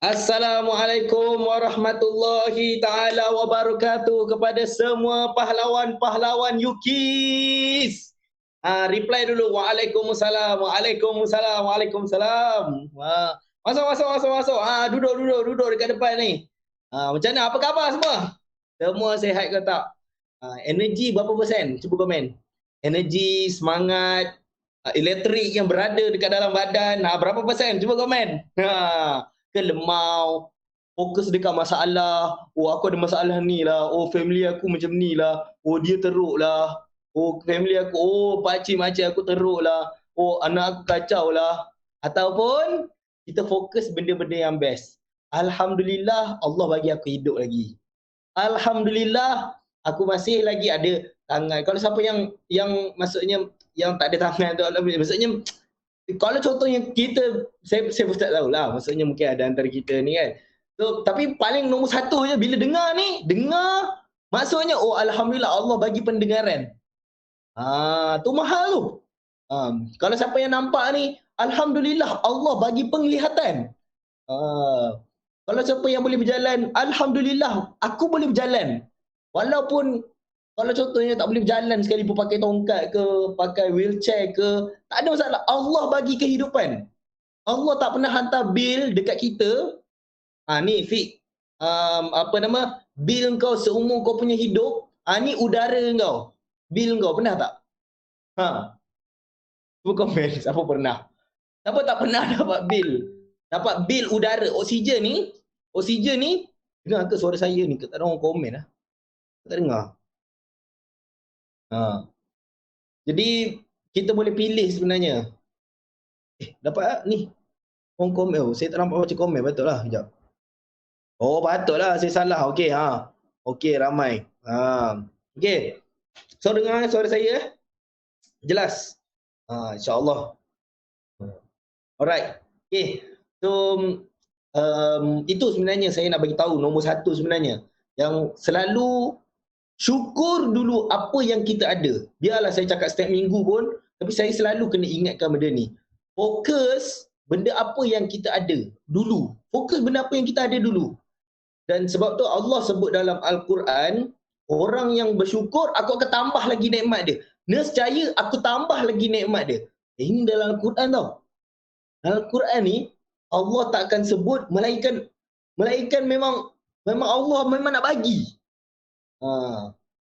Assalamualaikum warahmatullahi taala wabarakatuh kepada semua pahlawan-pahlawan UKIS. Reply dulu. Waalaikumsalam, waalaikumsalam, waalaikumsalam. Masuk, masuk, masuk, masuk. Duduk, duduk, duduk dekat depan ni. Macam mana? Apa khabar semua? Semua sihat ke tak? Energi berapa persen? Cuba komen. Energi, semangat, elektrik yang berada dekat dalam badan, berapa persen? Cuba komen. Ke lemau, fokus dekat masalah, oh aku ada masalah ni lah, oh family aku macam ni lah, oh dia teruk lah, oh family aku, oh pakcik makcik aku teruk lah, oh anak aku kacau lah. Ataupun kita fokus benda-benda yang best. Alhamdulillah Allah bagi aku hidup lagi. Alhamdulillah aku masih lagi ada tangan. Kalau siapa yang maksudnya yang tak ada tangan tu, maksudnya kalau contohnya kita, saya pun tak tahulah, maksudnya mungkin ada antara kita ni kan. So, tapi paling nombor satu je bila dengar ni, dengar maksudnya oh alhamdulillah Allah bagi pendengaran. Tu mahal tu. Kalau siapa yang nampak ni, alhamdulillah Allah bagi penglihatan. Kalau siapa yang boleh berjalan, alhamdulillah aku boleh berjalan. Walaupun kalau contohnya tak boleh berjalan sekalipun pakai tongkat ke, pakai wheelchair ke, tak ada masalah. Allah bagi kehidupan. Allah tak pernah hantar bil dekat kita. Ni Fik, apa nama, bil kau seumur kau punya hidup, ni udara kau. Bil kau pernah tak? Cuba komen, siapa pernah? Siapa tak pernah dapat bil? Dapat bil udara, oksigen ni, dengar ke suara saya ni? Tak ada orang komen lah. Tak dengar. Jadi kita boleh pilih sebenarnya. Dapat tak ni? Orang komen. Saya tak nampak macam komen. Betul lah. Sekejap. Oh patut lah. Saya salah. Okey. Okey ramai. Okey. So dengar suara saya. Jelas. InsyaAllah. Alright. Okey. So itu sebenarnya saya nak bagi tahu nombor satu sebenarnya. Yang selalu syukur dulu apa yang kita ada. Biarlah saya cakap setiap minggu pun, tapi saya selalu kena ingatkan benda ni. Fokus benda apa yang kita ada dulu. Fokus benda apa yang kita ada dulu. Dan sebab tu Allah sebut dalam Al-Quran, orang yang bersyukur, aku akan tambah lagi nikmat dia. Nescaya aku tambah lagi nikmat dia. Ini dalam Al-Quran tau. Dalam Al-Quran ni, Allah tak akan sebut, melainkan memang Allah memang nak bagi.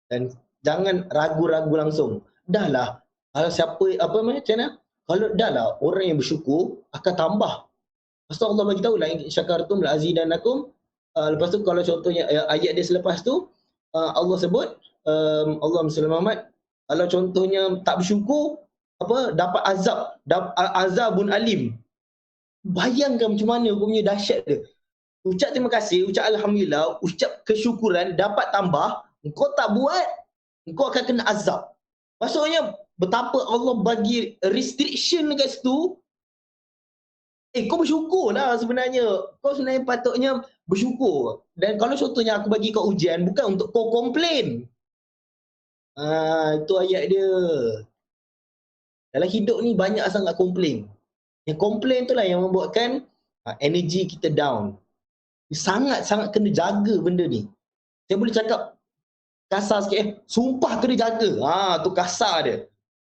Dan jangan ragu-ragu langsung. Dah lah, kalau siapa, macam mana? Kalau dah lah, orang yang bersyukur akan tambah. Lepas tu Allah bagi tahu lah, syakartum la azidanakum. Lepas tu kalau contohnya ayat dia selepas tu, Allah sebut, Allah Muhammad, kalau contohnya tak bersyukur, dapat azabun alim. Bayangkan macam mana punya dahsyat dia. Ucap terima kasih, ucap alhamdulillah, ucap kesyukuran, dapat tambah. Engkau tak buat, engkau akan kena azab. Maksudnya betapa Allah bagi restriction dekat situ. Kau bersyukur lah sebenarnya. Kau sebenarnya patutnya bersyukur. Dan kalau contohnya aku bagi kau ujian, bukan untuk kau komplain. Itu ayat dia. Dalam hidup ni banyak sangat komplain. Yang komplain tu lah yang membuatkan energi kita down. Sangat-sangat kena jaga benda ni. Saya boleh cakap kasar sikit, sumpah kena jaga. Tu kasar dia.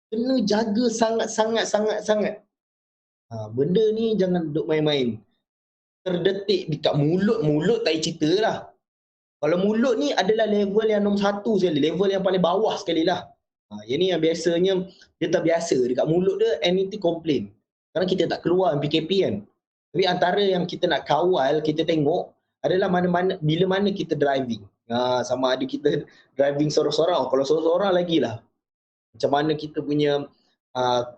Kena jaga sangat-sangat. Benda ni jangan duduk main-main. Terdetik dekat mulut tak cerita lah. Kalau mulut ni adalah level yang nombor satu sekali, level yang paling bawah sekali lah. Yang ni yang biasanya dia tak biasa. Dekat mulut dia anything complain. Kerana kita tak keluar PKP kan. Tapi antara yang kita nak kawal, kita tengok adalah bila mana kita driving. Sama ada kita driving sorang-sorang. Kalau sorang-sorang lagi lah. Macam mana kita punya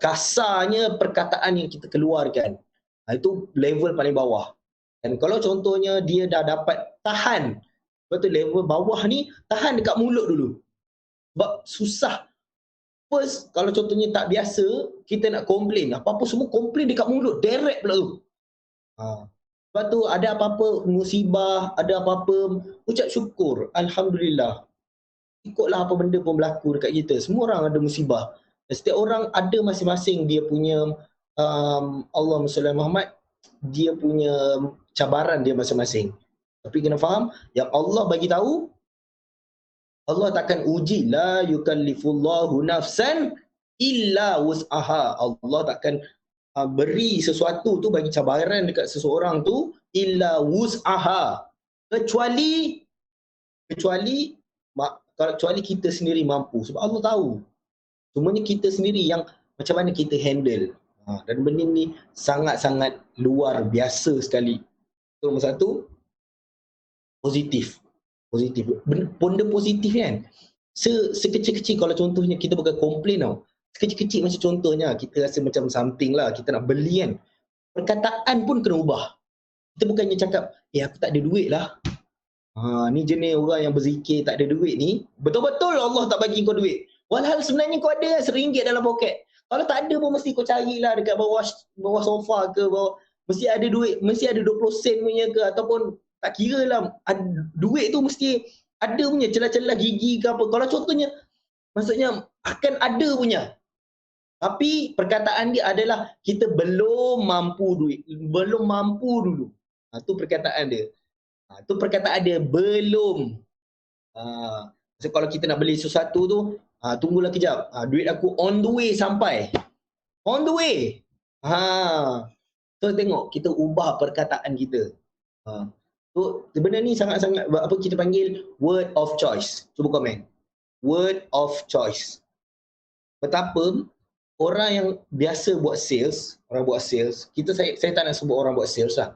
kasarnya perkataan yang kita keluarkan. Itu level paling bawah. Dan kalau contohnya dia dah dapat tahan, sebab tu level bawah ni tahan dekat mulut dulu. Sebab susah. First, kalau contohnya tak biasa, kita nak komplain. Apa-apa semua komplain dekat mulut. Direct pula tu. Lepas tu ada apa-apa musibah, ada apa-apa, ucap syukur. Alhamdulillah. Ikutlah apa benda pun berlaku dekat kita. Semua orang ada musibah. Dan setiap orang ada masing-masing dia punya Allah Muhammad dia punya cabaran dia masing-masing. Tapi kena faham, yang Allah bagi tahu, Allah takkan uji, la yukallifullahu nafsan illa wus'aha. Allah takkan beri sesuatu tu, bagi cabaran dekat seseorang tu, illa wus'aha. Kecuali kecuali kita sendiri mampu. Sebab Allah tahu. Semuanya kita sendiri yang macam mana kita handle. Dan benda ni sangat-sangat luar biasa sekali. So, nombor satu, positif. Benda positif kan. Sekecil-kecil, kalau contohnya kita bukan komplain tau. Sekecil-kecil macam contohnya, kita rasa macam something lah, kita nak beli kan. Perkataan pun kena ubah. Kita bukannya cakap, aku tak ada duit lah. Ni jenis orang yang berzikir tak ada duit ni. Betul-betul Allah tak bagi kau duit. Walhal sebenarnya kau ada RM1 dalam poket. Kalau tak ada pun mesti kau carilah dekat bawah sofa ke, mesti ada duit, mesti ada 20 sen punya ke, ataupun tak kira lah, duit tu mesti ada punya celah-celah gigi ke apa. Kalau contohnya, maksudnya akan ada punya. Tapi perkataan dia adalah kita belum mampu duit, belum mampu dulu. Tu perkataan dia. Tu perkataan dia, belum. So kalau kita nak beli sesuatu tu, tunggulah kejap. Duit aku on the way sampai. On the way. So tengok, kita ubah perkataan kita. So benda ni sangat-sangat, apa kita panggil, word of choice. Cuba komen. Word of choice. Betapa orang yang biasa buat sales, saya tak nak sebut orang buat sales lah.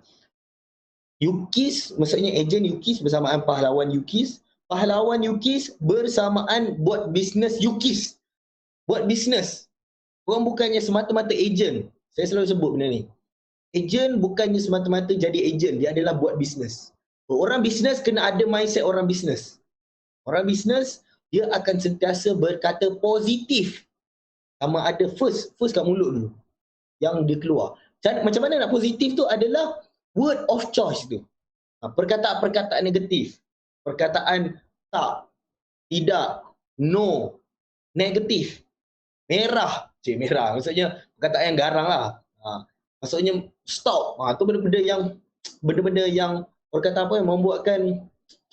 UKIS, maksudnya ejen UKIS bersamaan pahlawan UKIS. Pahlawan UKIS bersamaan buat bisnes UKIS. Buat bisnes. Orang bukannya semata-mata ejen. Saya selalu sebut benda ni. Ejen bukannya semata-mata jadi ejen. Dia adalah buat bisnes. Orang bisnes kena ada mindset orang bisnes. Orang bisnes, dia akan sentiasa berkata positif. Sama ada first kat mulut dulu. Yang dia keluar. Macam mana nak positif tu adalah word of choice tu. Perkataan-perkataan negatif. Perkataan tak, tidak, no, negatif, merah. Merah maksudnya perkataan yang garang lah. Maksudnya stop. Tu benda-benda yang perkataan apa yang membuatkan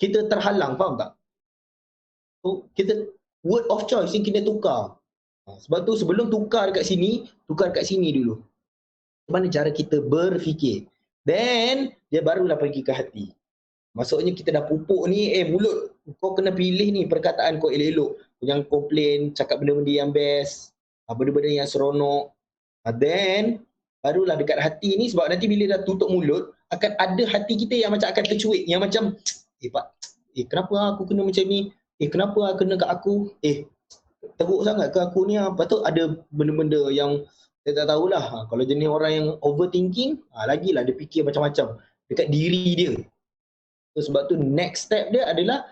kita terhalang, faham tak? So, kita word of choice ni kena tukar. Sebab tu sebelum tukar dekat sini dulu. Mana cara kita berfikir. Then dia barulah pergi ke hati. Maksudnya kita dah pupuk ni, mulut kau kena pilih ni perkataan kau elok-elok. Jangan komplain, cakap benda-benda yang best, benda-benda yang seronok. Then barulah dekat hati ni, sebab nanti bila dah tutup mulut, akan ada hati kita yang macam akan tercuit, yang macam kenapa aku kena macam ni? Kenapa kena kat aku? Teruk sangat ke aku ni? Lepas tu ada benda-benda yang saya tak tahulah. Kalau jenis orang yang overthinking, lagilah dia fikir macam-macam dekat diri dia. So, sebab tu next step dia adalah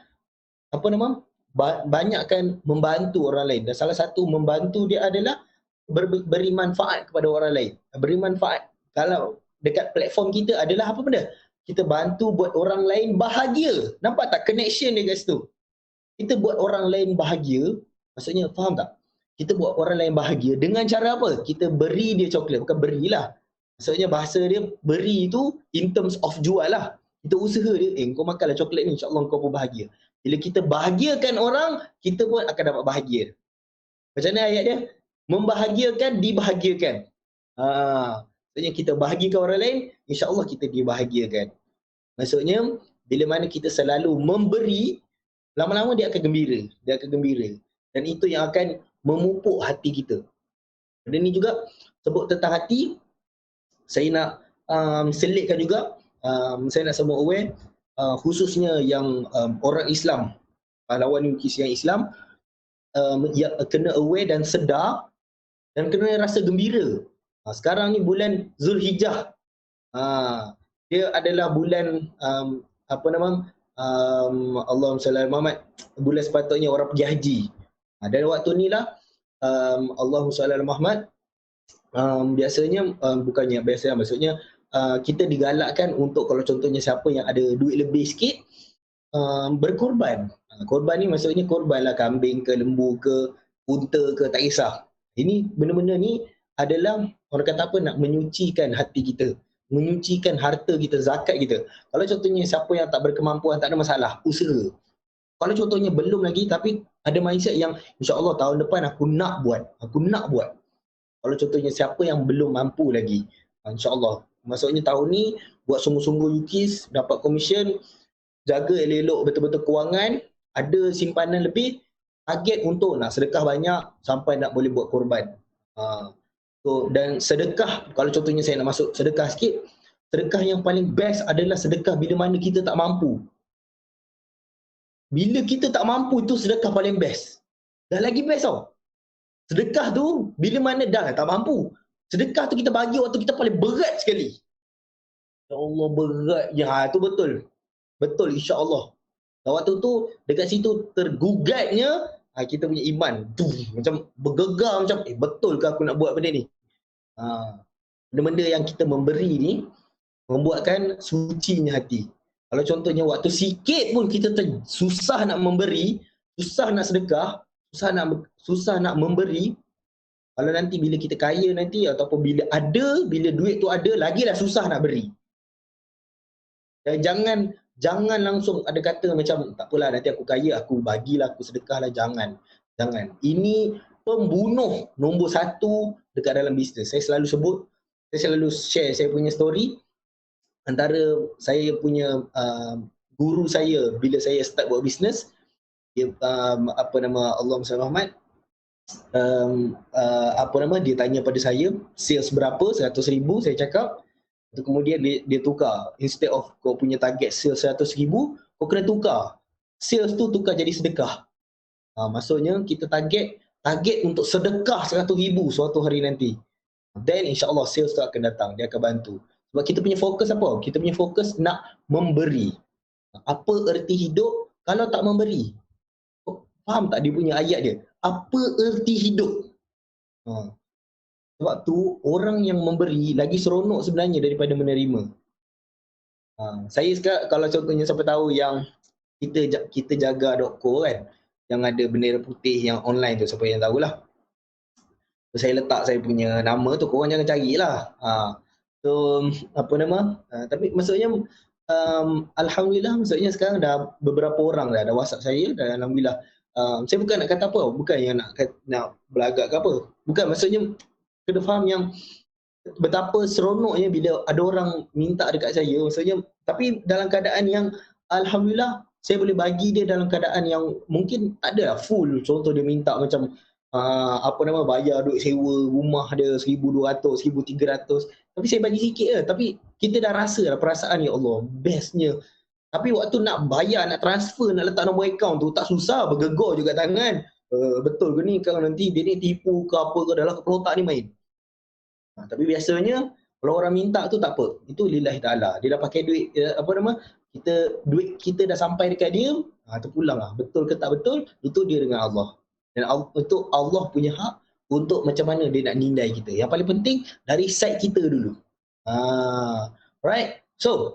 banyakkan membantu orang lain. Dan salah satu membantu dia adalah beri manfaat kepada orang lain. Beri manfaat. Kalau dekat platform kita adalah apa benda? Kita bantu buat orang lain bahagia. Nampak tak connection dia kat situ? Kita buat orang lain bahagia, maksudnya faham tak? Kita buat orang lain bahagia dengan cara apa? Kita beri dia coklat, bukan berilah. Maksudnya bahasa dia beri tu in terms of jual lah. Kita usaha dia, kau makanlah coklat ni, insyaAllah kau pun bahagia. Bila kita bahagiakan orang, kita pun akan dapat bahagia. Macam mana ayat dia? Membahagiakan, dibahagiakan. Maksudnya kita bahagiakan orang lain, insyaAllah kita dibahagiakan. Maksudnya, bila mana kita selalu memberi, lama-lama dia akan gembira. Dan itu yang akan memupuk hati kita. Dan ni juga sebut tentang hati, saya nak selitkan juga, saya nak semua aware, khususnya yang orang Islam, pahlawan UKIS yang Islam, kena aware dan sedar dan kena rasa gembira. Sekarang ni bulan Zulhijjah, dia adalah bulan Allahumma salli ala Muhammad, bulan sepatutnya orang pergi haji. Dan waktu ni lah Allahumma salli ala Muhammad, maksudnya kita digalakkan untuk, kalau contohnya siapa yang ada duit lebih sikit, berkorban. Korban ni maksudnya korban lah, kambing ke, lembu ke, unta ke, tak kisah. Ini benda-benda ni adalah, orang kata apa, nak menyucikan hati kita. menyucikan harta kita, zakat kita. Kalau contohnya siapa yang tak berkemampuan, tak ada masalah, usaha. Kalau contohnya belum lagi tapi ada mindset yang insya-Allah tahun depan aku nak buat, aku nak buat. Kalau contohnya siapa yang belum mampu lagi, insya-Allah. Maksudnya tahun ni buat sungguh-sungguh UKIS, dapat komisen, jaga elok-elok betul-betul kewangan, ada simpanan lebih, target untuk nak sedekah banyak sampai nak boleh buat korban. So, dan sedekah, kalau contohnya saya nak masuk sedekah sikit, sedekah yang paling best adalah sedekah bila mana kita tak mampu. Bila kita tak mampu, itu sedekah paling best. Dah lagi best tau. Sedekah tu bila mana dah tak mampu. Sedekah tu kita bagi waktu kita paling berat sekali. Ya Allah, berat. Ya, itu betul. Betul, insya-Allah. Dan waktu tu dekat situ tergugatnya kita punya iman. Macam bergegar macam betul ke aku nak buat benda ni? Benda-benda yang kita memberi ni membuatkan sucinya hati. Kalau contohnya waktu sikit pun kita susah nak memberi, susah nak sedekah, susah nak memberi, kalau nanti bila kita kaya nanti ataupun bila duit tu ada, lagilah susah nak beri. Dan jangan langsung ada kata macam tak apalah nanti aku kaya, aku bagilah, aku sedekahlah. Jangan. Ini pembunuh nombor 1 dekat dalam bisnes. Saya selalu share saya punya story. Antara saya punya guru saya bila saya start buat bisnes, dia Allahumma salli Muhammad, dia tanya pada saya sales berapa, 100,000, saya cakap. Kemudian dia tukar, instead of kau punya target sales 100,000, kau kena tukar sales tu, tukar jadi sedekah. Maksudnya kita target untuk sedekah 100,000 suatu hari nanti. Then insya-Allah sales tu akan datang, dia akan bantu. Sebab kita punya fokus apa? Kita punya fokus nak memberi. Apa erti hidup kalau tak memberi? Faham tak dia punya ayat dia? Apa erti hidup? Sebab tu orang yang memberi lagi seronok sebenarnya daripada menerima. Saya sekarang kalau contohnya siapa tahu yang kita jaga.co kan, yang ada bendera putih yang online tu, siapa yang tahulah. So, saya letak saya punya nama tu, korang jangan carilah. So tapi maksudnya alhamdulillah, maksudnya sekarang dah beberapa orang dah WhatsApp saya dan alhamdulillah. Saya bukan nak kata apa, bukan yang nak belagak ke apa. Bukan, maksudnya kena faham yang betapa seronoknya bila ada orang minta dekat saya, maksudnya tapi dalam keadaan yang alhamdulillah saya boleh bagi dia dalam keadaan yang mungkin tak ada full. Contoh dia minta macam bayar duit sewa rumah dia 1,200, 1,300, tapi saya bagi sikit je. Tapi kita dah rasa dah perasaan, ya Allah, bestnya. Tapi waktu nak bayar, nak transfer, nak letak nombor akaun tu tak susah, bergegar juga tangan. Betul ke ni, kalau nanti dia ni tipu ke apa ke, dalam kepala otak ni main. Tapi biasanya kalau orang minta tu tak apa, itu lillahi ta'ala. Dia dah pakai duit, duit kita dah sampai dekat dia, terpulang lah. Betul ke tak betul, itu dia dengan Allah. Dan itu Allah punya hak untuk macam mana dia nak nilai kita. Yang paling penting dari side kita dulu. Right, so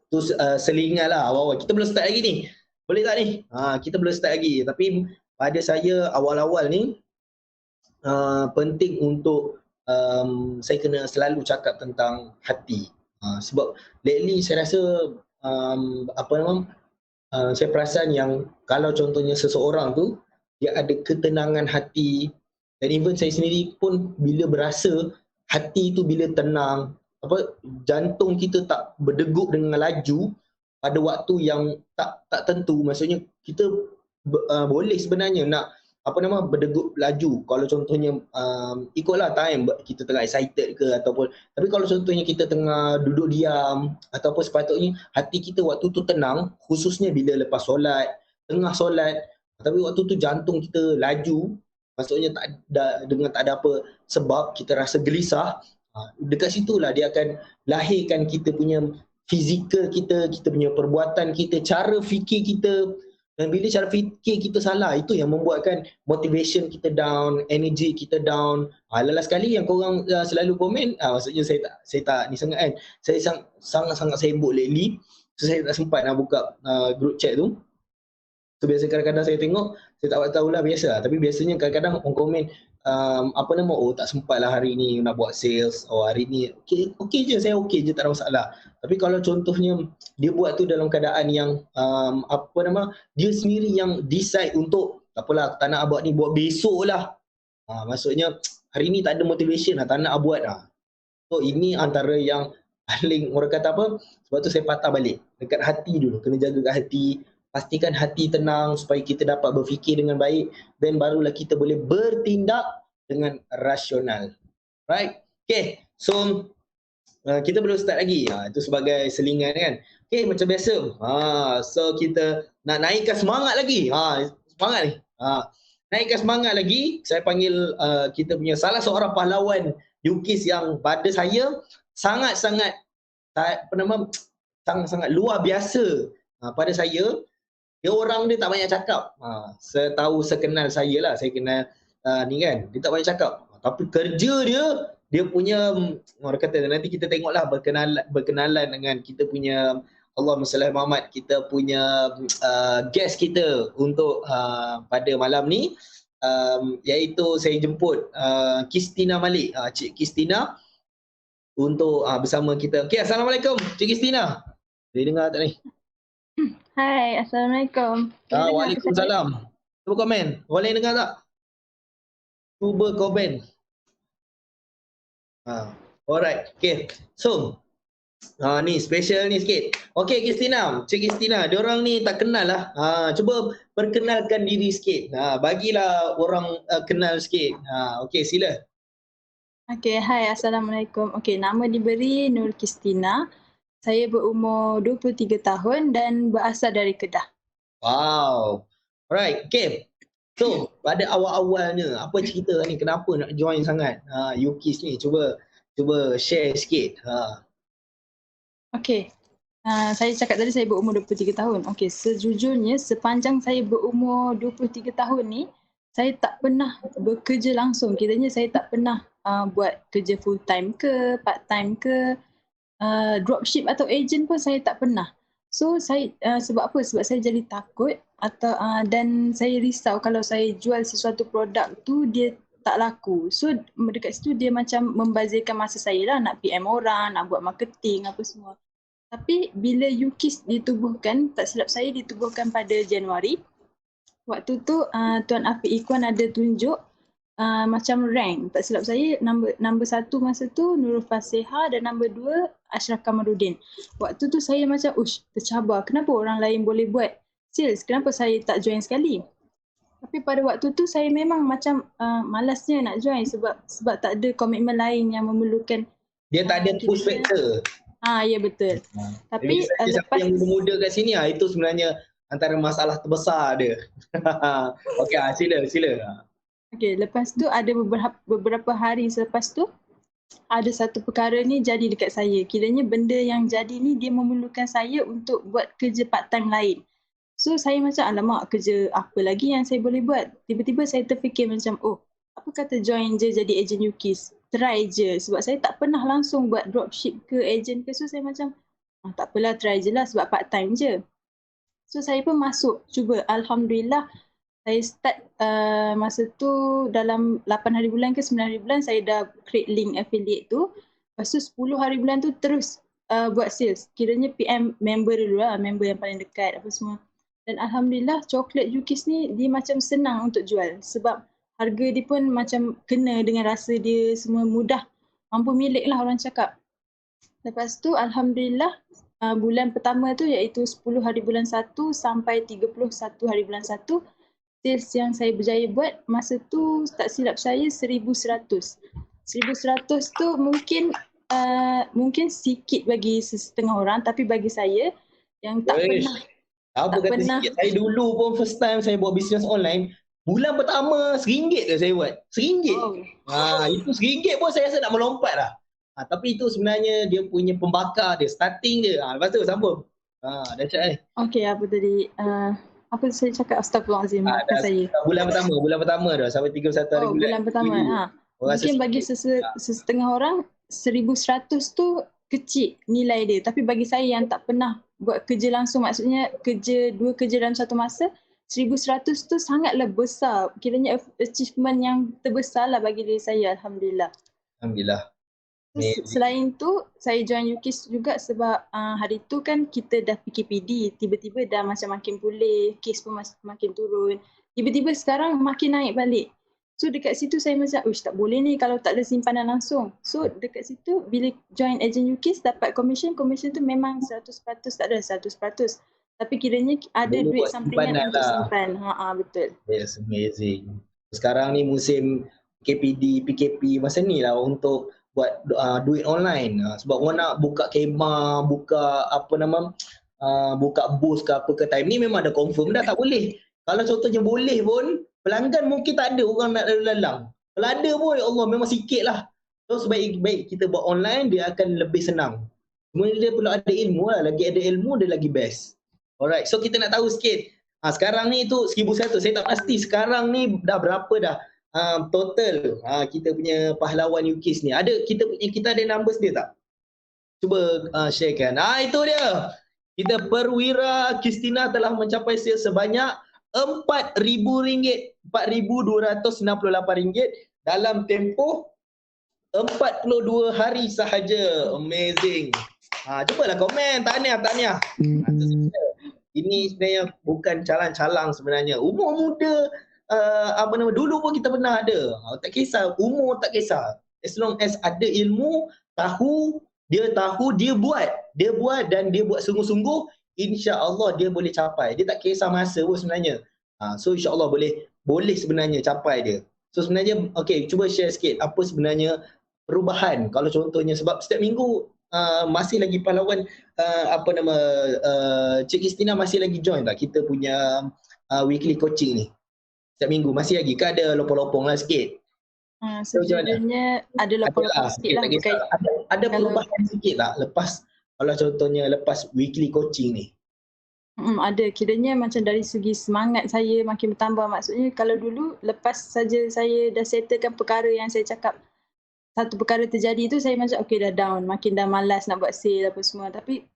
tu selingan lah awal-awal. Kita belum start lagi ni, boleh tak ni? Kita belum start lagi, tapi pada saya awal-awal ni penting untuk saya kena selalu cakap tentang hati. Sebab lately saya rasa saya perasan yang kalau contohnya seseorang tu dia ada ketenangan hati, dan even saya sendiri pun bila berasa hati tu bila tenang, jantung kita tak berdegup dengan laju pada waktu yang tak tentu. Maksudnya kita boleh sebenarnya nak berdegup laju kalau contohnya ikutlah time kita tengah excited ke ataupun, tapi kalau contohnya kita tengah duduk diam ataupun sepatutnya hati kita waktu tu tenang, khususnya bila lepas solat, tengah solat, tapi waktu tu jantung kita laju, maksudnya tak ada apa sebab kita rasa gelisah, dekat situlah dia akan lahirkan kita punya fizikal kita punya perbuatan kita, cara fikir kita. Dan bila cara fikir kita salah, itu yang membuatkan motivation kita down, energy kita down. Last sekali yang korang selalu komen, maksudnya saya tak ni sangat kan. Saya sangat-sangat sibuk lately, so saya tak sempat nak buka group chat tu. So biasa kadang-kadang saya tengok, saya tak tahulah biasa lah. Tapi biasanya kadang-kadang orang komen, apa nama, oh tak sempat lah hari ni nak buat sales, oh hari ni okey je, saya okey je, tak ada masalah. Tapi kalau contohnya dia buat tu dalam keadaan yang apa nama, dia sendiri yang decide untuk tak apalah, tak nak buat ni, buat besok lah. Maksudnya hari ni tak ada motivation lah, tak nak buat lah. So ini antara yang paling orang kata apa, sebab tu saya patah balik dekat hati dulu, kena jaga kat hati, pastikan hati tenang supaya kita dapat berfikir dengan baik, dan barulah kita boleh bertindak dengan rasional. Right? Okay, so kita belum start lagi. Itu sebagai selingan kan. Okay, macam biasa. So kita nak naikkan semangat lagi. Semangat ni. Naikkan semangat lagi. Saya panggil kita punya salah seorang pahlawan UKIS yang pada saya sangat-sangat sangat-sangat luar biasa pada saya. Dia orang dia tak banyak cakap. Setahu sekenal saya lah, saya kenal ni kan, dia tak banyak cakap. Tapi kerja dia punya, orang kata nanti kita tengoklah berkenalan dengan kita punya, Allahumma salli ala Muhammad, kita punya guest kita untuk pada malam ni, iaitu saya jemput Kistina Malik, Cik Kistina untuk bersama kita. Okay, Assalamualaikum Cik Kistina. Boleh dengar tak ni? Hai, Assalamualaikum. Waalaikumsalam. Cuba komen. Boleh dengar tak? Cuba komen. Alright. Okay. So, ni special ni sikit. Okay, Kistina. Cik Kistina, diorang ni tak kenal lah. Cuba perkenalkan diri sikit. Bagilah orang kenal sikit. Okay, sila. Okay, hai, Assalamualaikum. Okay, nama diberi Nur Kistina. Saya berumur 23 tahun dan berasal dari Kedah. Wow. Alright, okay. So, pada awal-awalnya, apa cerita ni? Kenapa nak join sangat UKIS ni? Cuba share sikit. Okay. Saya cakap tadi saya berumur 23 tahun. Okay, sejujurnya sepanjang saya berumur 23 tahun ni, saya tak pernah bekerja langsung. Kiranya saya tak pernah buat kerja full time ke, part time ke, dropship atau agent pun saya tak pernah. So saya sebab apa? Sebab saya jadi takut atau dan saya risau kalau saya jual sesuatu produk tu dia tak laku. So dekat situ dia macam membazirkan masa saya lah, nak PM orang, nak buat marketing apa semua. Tapi bila UKIS ditubuhkan, tak silap saya ditubuhkan pada Januari. Waktu tu Tuan Afiq Ikhwan ada tunjuk macam rank. Tak silap saya number 1 masa tu Nurul Fasiha dan number 2 Ashraf Kamaruddin. Waktu tu saya macam tercabar, kenapa orang lain boleh buat sales, kenapa saya tak join sekali. Tapi pada waktu tu saya memang macam malasnya nak join sebab tak ada komitmen lain yang memerlukan. Dia tak ada push factor. Ya betul. Tapi siapa yang muda kat sini itu sebenarnya antara masalah terbesar dia. Okey, sila. Okey, lepas tu ada beberapa hari selepas tu ada satu perkara ni jadi dekat saya. Kiranya benda yang jadi ni dia memerlukan saya untuk buat kerja part time lain. So saya macam alamak, kerja apa lagi yang saya boleh buat? Tiba-tiba saya terfikir macam apa kata join je jadi agent UKIS. Try je sebab saya tak pernah langsung buat dropship ke agent ke. So saya macam tak apalah, try je lah sebab part time je. So saya pun masuk cuba. Alhamdulillah saya start masa tu dalam 8 hari bulan ke 9 hari bulan saya dah create link affiliate tu. Lepas tu 10 hari bulan tu terus buat sales. Kiranya PM member dulu lah, member yang paling dekat apa semua. Dan Alhamdulillah coklat UKIS ni dia macam senang untuk jual sebab harga dia pun macam kena dengan rasa dia, semua mudah, mampu milik lah orang cakap. Lepas tu Alhamdulillah bulan pertama tu iaitu 10 hari bulan 1 sampai 31 hari bulan 1, sales yang saya berjaya buat masa tu tak silap saya 1,100. 1,100 tu mungkin sikit bagi setengah orang, tapi bagi saya yang tak pernah. Sikit? Saya dulu pun first time saya buat bisnes online, bulan pertama RM1 je saya buat. RM1. Itu RM1 pun saya rasa nak melompat lah. Tapi itu sebenarnya dia punya pembakar dia, starting dia. Lepas tu sambung. Dahsyat ni. Okey, apa tadi? Apa saya cakap? Astagfirullahalazim. Bulan pertama dah sampai 31 hari bulan. Bulan pertama. Mungkin bagi setengah orang 1,100 tu kecil nilai dia. Tapi bagi saya yang tak pernah buat kerja langsung, maksudnya dua kerja dalam satu masa, 1,100 tu sangatlah besar. Kiranya achievement yang terbesar lah bagi diri saya, Alhamdulillah. Alhamdulillah. Selain tu, saya join UKIS juga sebab hari tu kan kita dah PKPD. Tiba-tiba dah macam makin pulih, kes pun makin turun. Tiba-tiba sekarang makin naik balik. So dekat situ saya macam, tak boleh ni kalau tak ada simpanan langsung. So dekat situ bila join agent UKIS dapat commission tu memang 100% tak ada 100%. Tapi kiranya ada Boleh duit buat sampingan simpanan untuk lah. simpan. Betul. Yes, amazing. Sekarang ni musim KPD, PKP masa ni lah untuk buat duit online. Sebab orang nak buka kemah, buka apa nama, buka booth ke apa ke time ni memang dah confirm dah tak boleh. Kalau contohnya boleh pun, pelanggan mungkin tak ada orang nak lalu lalang. Kalau ada pun, ya Allah memang sikit lah. So sebaik-baik kita buat online, dia akan lebih senang. Cuma dia perlu ada ilmu lah. Lagi ada ilmu, dia lagi best. Alright, so kita nak tahu sikit. Sekarang ni tu 1,100. Saya tak pasti sekarang ni dah berapa dah total kita punya pahlawan UKIS ni. Kita ada numbers dia tak? Cuba sharekan. Itu dia. Kita Perwira Kristina telah mencapai sales sebanyak RM4,000, RM4,268 dalam tempoh 42 hari sahaja. Amazing. Cubalah komen. Tahniah. Ini sebenarnya bukan calang-calang sebenarnya. Umur muda, dulu pun kita pernah ada. Tak kisah, umur tak kisah. As long as ada ilmu, dia buat. Dia buat dan dia buat sungguh-sungguh, insya-Allah dia boleh capai. Dia tak kisah masa pun sebenarnya. So insya-Allah boleh sebenarnya capai dia. So sebenarnya, cuba share sikit apa sebenarnya perubahan. Kalau contohnya, sebab setiap minggu masih lagi pahlawan Cik Kristina masih lagi join tak kita punya weekly coaching ni? Setiap minggu masih lagi ke ada lopong-lopong lah sikit? Sejujurnya ada lopong-lopong sikit lah. Ada perubahan sikit tak lepas weekly coaching ni? Ada. Kiranya macam dari segi semangat saya makin bertambah. Maksudnya kalau dulu lepas saja saya dah settlekan perkara yang saya cakap, satu perkara terjadi tu saya macam dah down, makin dah malas nak buat sale apa semua. Tapi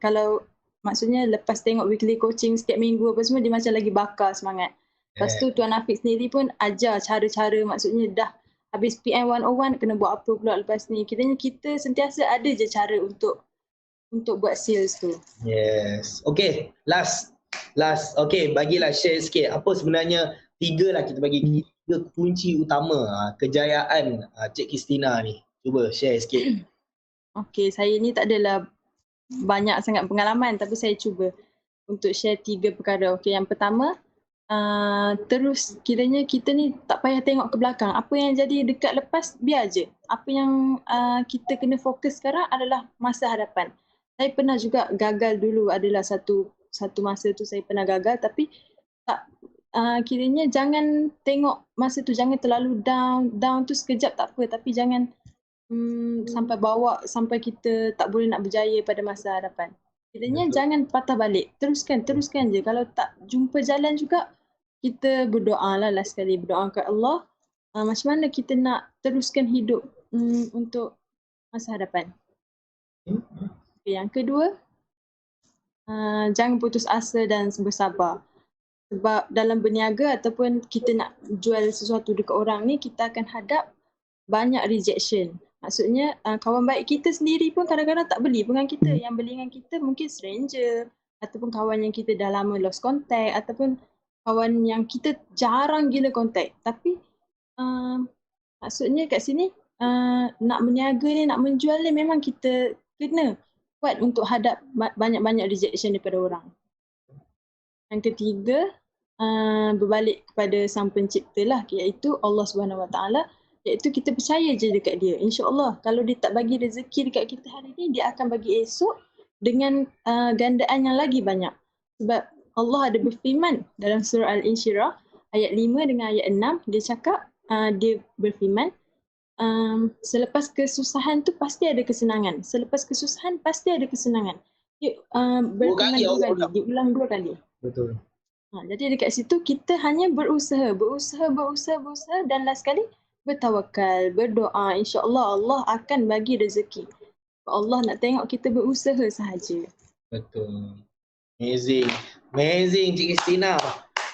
kalau maksudnya lepas tengok weekly coaching setiap minggu apa semua, dia macam lagi bakar semangat. Lepas tu Tuan Afiq sendiri pun ajar cara-cara, maksudnya dah habis PM 101 kena buat apa pula lepas ni. Kiranya kita sentiasa ada je cara untuk buat sales tu. Yes. Okay, last. Okay, bagilah share sikit apa sebenarnya tiga kunci utama kejayaan Cik Kristina ni. Cuba share sikit. Okay, saya ni tak adalah banyak sangat pengalaman tapi saya cuba untuk share 3 perkara. Okay, yang pertama, terus kiranya kita ni tak payah tengok ke belakang. Apa yang jadi dekat lepas, biar je. Apa yang kita kena fokus sekarang adalah masa hadapan. Saya pernah juga gagal dulu, adalah satu masa tu saya pernah gagal, tapi tak kiranya jangan tengok masa tu, jangan terlalu down tu sekejap tak apa, tapi jangan sampai bawa sampai kita tak boleh nak berjaya pada masa hadapan. Kiranya jangan patah balik, teruskan je. Kalau tak jumpa jalan juga, kita berdoa lah last sekali, berdoa ke Allah macam mana kita nak teruskan hidup untuk masa hadapan. Okay, yang kedua, jangan putus asa dan bersabar. Sebab dalam berniaga ataupun kita nak jual sesuatu dekat orang ni, kita akan hadap banyak rejection. Maksudnya kawan baik kita sendiri pun kadang-kadang tak beli dengan kita. Yang beli dengan kita mungkin stranger, ataupun kawan yang kita dah lama lost contact, ataupun kawan yang kita jarang gila contact. Tapi maksudnya kat sini nak berniaga ni, nak menjual ni, memang kita kena kuat untuk hadap banyak-banyak rejection daripada orang. Yang ketiga, berbalik kepada Sang Pencipta lah, iaitu Allah SWT, iaitu kita percaya je dekat dia. InsyaAllah kalau dia tak bagi rezeki dekat kita hari ni, dia akan bagi esok dengan gandaan yang lagi banyak. Sebab Allah ada berfirman dalam surah Al-Insyirah ayat 5 dengan ayat 6, dia cakap, dia berfirman, selepas kesusahan tu pasti ada kesenangan. Selepas kesusahan pasti ada kesenangan. Dia berfirman 2 kali, diulang 2 kali. Betul. Jadi dekat situ kita hanya berusaha dan last kali bertawakal, berdoa. InsyaAllah Allah akan bagi rezeki. Allah nak tengok kita berusaha sahaja. Betul. Amazing Cik Kristina.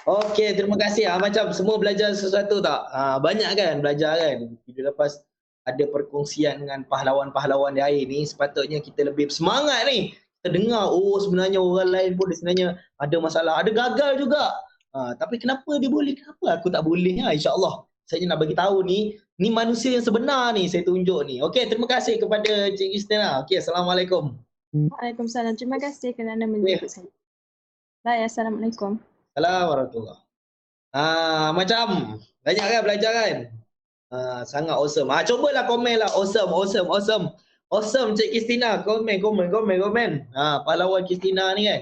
Okey, terima kasih. Macam semua belajar sesuatu tak? Banyak kan belajar kan? Kita lepas ada perkongsian dengan pahlawan-pahlawan di air ni, sepatutnya kita lebih semangat ni. Kita dengar, oh sebenarnya orang lain pun sebenarnya ada masalah, ada gagal juga. Tapi kenapa dia boleh, kenapa aku tak boleh? InsyaAllah saya nak bagi tahu ni manusia yang sebenar ni saya tunjuk ni. Okey, terima kasih kepada Cik Istina. Okey, Assalamualaikum. Waalaikumsalam. Terima kasih kerana menjemput saya. Bye. Assalamualaikum. Assalamualaikum warahmatullahi. Macam banyak kan belajar kan? Sangat awesome. Cubalah komen lah. Awesome, awesome, awesome. Awesome Cik Kristina. Komen. Pahlawan Kristina ni kan.